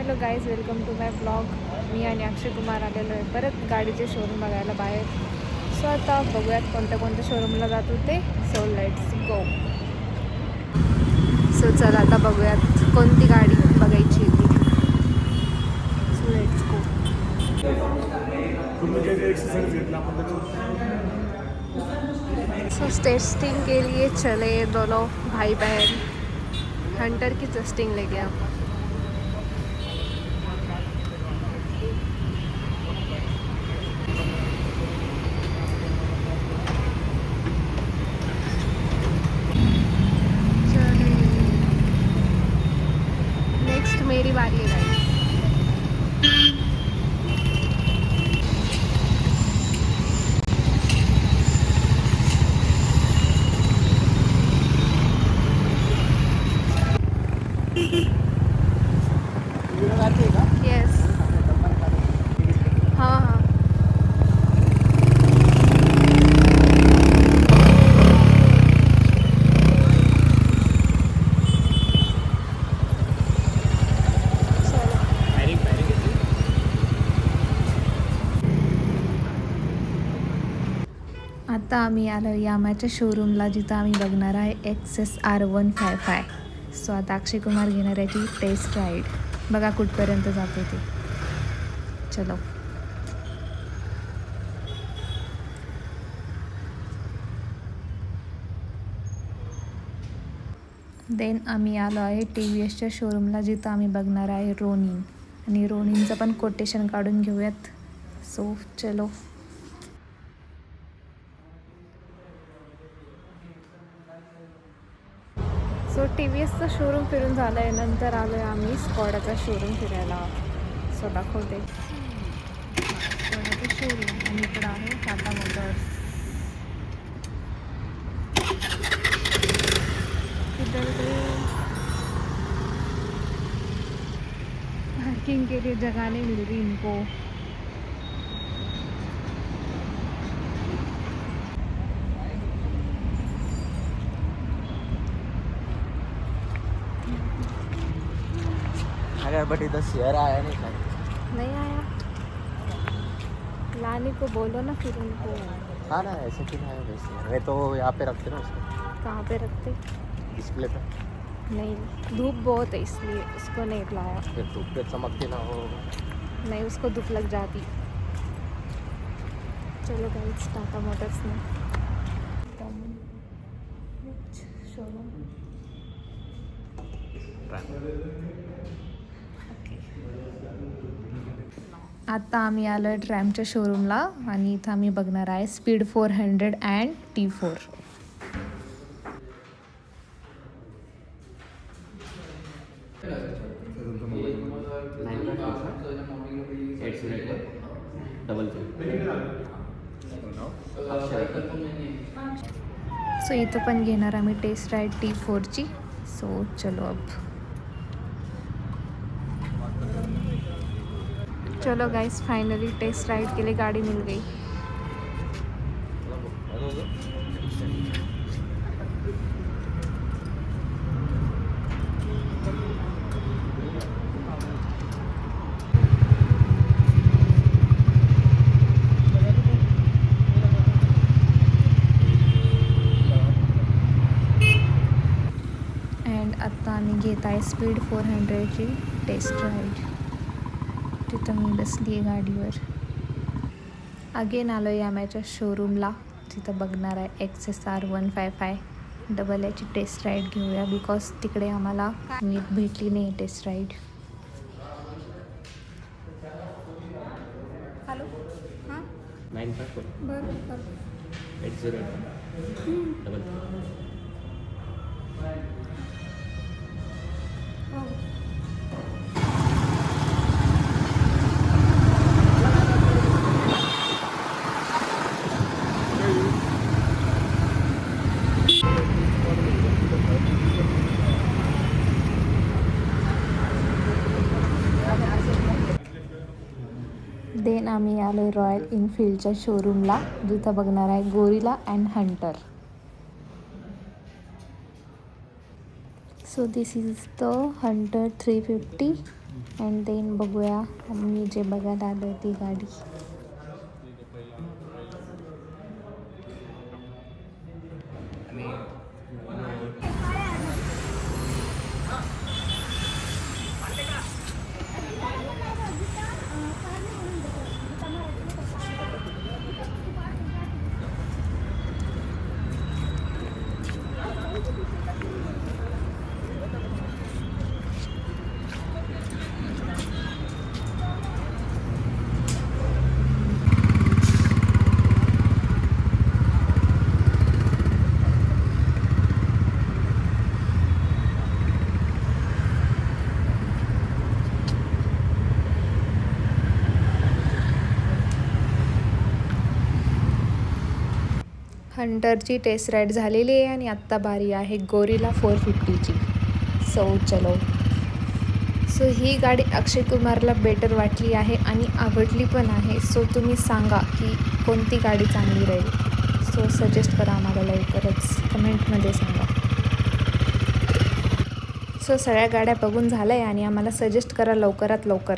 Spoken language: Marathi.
Hello guys, welcome to my blog. मी आणि अक्षय कुमार आलेलो आहे परत गाडीचे शोरूम बघायला बाहेर. सो आता बघूयात कोणत्या कोणत्या शोरूमला जातो ते. So let's go. सो चला आता बघूयात कोणती गाडी बघायची ती. So let's go. So testing के लिए चले दोनों भाई बहन. हंटर की टेस्टिंग लेके हम. नेक्स्ट मेरी बारी है गाइस. येस. हाँ हाँ. आता आम्ही आलो यामाच्या शोरूमला, जिथं आम्ही बघणार आहे XSR 155. सो आता अक्षय कुमार घेणार याची टेस्ट राईड. बघा कुठपर्यंत जाते ते. चलो. देन आम्ही आलो आहे TVSच्या शोरूमला, जिथं आम्ही बघणार आहे रोनिन. आणि रोनिनचं पण कोटेशन काढून घेऊयात. सो चलो. सो TVSचं शोरूम फिरून झालं आहे. नंतर आलो आहे आम्ही स्कॉडाचा शोरूम फिरायला. सो दाखवते स्कॉडाचं शोरूम. आणि इकडं आहे टाटा मोटर्स. इधर पार्किंग के लिए जगह नहीं मिल रही इनको. अगर बट इधर शेयर आया नहीं था. नहीं आया. लाने को बोलो ना फिर उनको. हाँ ना, ऐसे क्यों आया वैसे. मैं तो यहाँ पे रखते ना उसको कहाँ पे रखते. डिस्प्ले पे. नहीं, धूप बहुत है इसलिए उसको नहीं लाया. फिर धूप पे चमकती ना हो. नहीं, उसको धूप लग जाती. चलो गाइस, टाटा मोटर्स में शोरूम. आता आम्ही आलो आहे ट्रॅमच्या शोरूमला. आणि इथं आम्ही बघणार आहे स्पीड 400 अँड T4. सो इथं पण घेणार आम्ही टेस्ट राईड T4ची. सो चलो अब. चलो गाइस, फाइनली टेस्ट राइड के लिए गाड़ी मिल गई. अँड आत्ता आम्ही घेत आहे स्पीड 400ची टेस्ट राईड. तिथं मी बसली आहे गाडीवर. अगेन आलो आहे यामाच्या शोरूमला, तिथं बघणार आहे XSR 155. डबल याची टेस्ट राईड घेऊया, बिकॉज तिकडे आम्हाला नीट भेटली नाही टेस्ट राईड. हॅलो. हां 954 बरं 80 डबल. देन आम्ही आलो रॉयल इनफिल्डच्या शोरूमला, जिथं बघणार आहे gorilla and hunter. So this is the hunter 350. And then बघूया मी जे बघायला आलो आहे ती गाडी. हंटरची टेस्ट राईड झालेली आहे आणि आत्ता बारी आहे गोरिला 450ची. चलो. सो ही गाडी अक्षय कुमारला बेटर वाटली आहे आणि आवडली पण आहे. सो तुम्ही सांगा की कोणती गाडी चांगली राहील. सो सजेस्ट करा आम्हाला लवकरच कमेंटमध्ये सांगा. सो सगळ्या गाड्या बघून झाल्या आहे आणि आम्हाला सजेस्ट करा लवकरात लवकर.